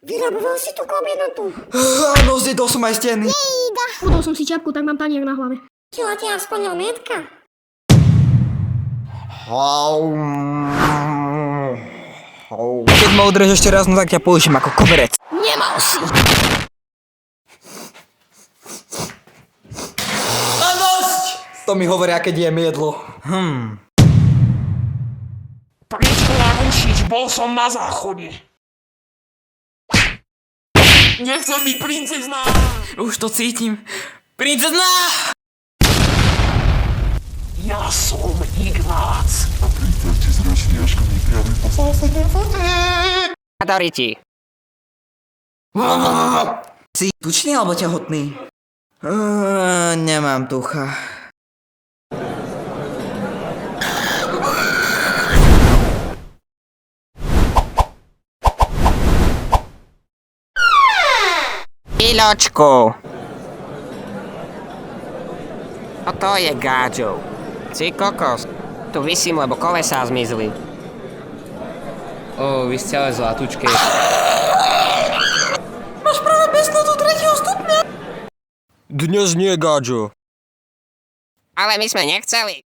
Vyraboval si tú kombinatu. Áno, zjedol som aj steny. Udol som si čapku, tak mám tanier na hlave. Tila ti aspoň ometka. Keď ma udrieš ešte raz, no tak ťa použijem ako koberec. Nemal si! A dosť! To mi hovoria, keď jem jedlo. Prečo ma rušiť? Bol som na záchode. Nechce mi princezná! Už to cítim. Princezná! Ja som Ignác. A príďte s ročniaškami priamy po zásadne foty. Doriti. Si tučný alebo tehotný? Nemám tucha. Iločku. A to je gáďov. Si kokos. Tu visím, lebo kolesá zmizli. Vy ste ale zlatúčke. Máš práve besnotu 3. stupňa. Dnes nie, Gáďo. Ale my sme nechceli.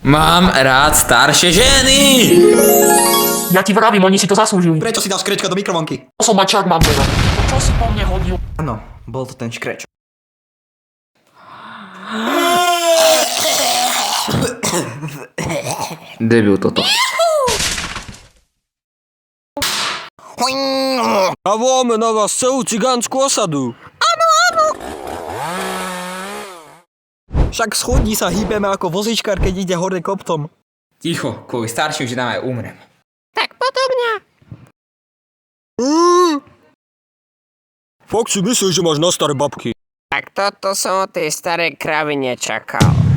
Mám rád staršie ženy! Ja ti vravím, oni si to zaslúžili. Prečo si dal škrečka do mikrovlnky? To som mačák, mám teda. To čo si po mne hodil? Áno, bol to ten škreč. Debil toto. A voláme na vás celú cigánsku osadu. Však schodí sa hýbeme ako vozičkár, keď ide hore koptom. Ticho, kvôli starším ženám aj umrem. Tak podobne. Fakt si myslíš, že máš na staré babky? Tak toto som od tej starej kravy nečakal.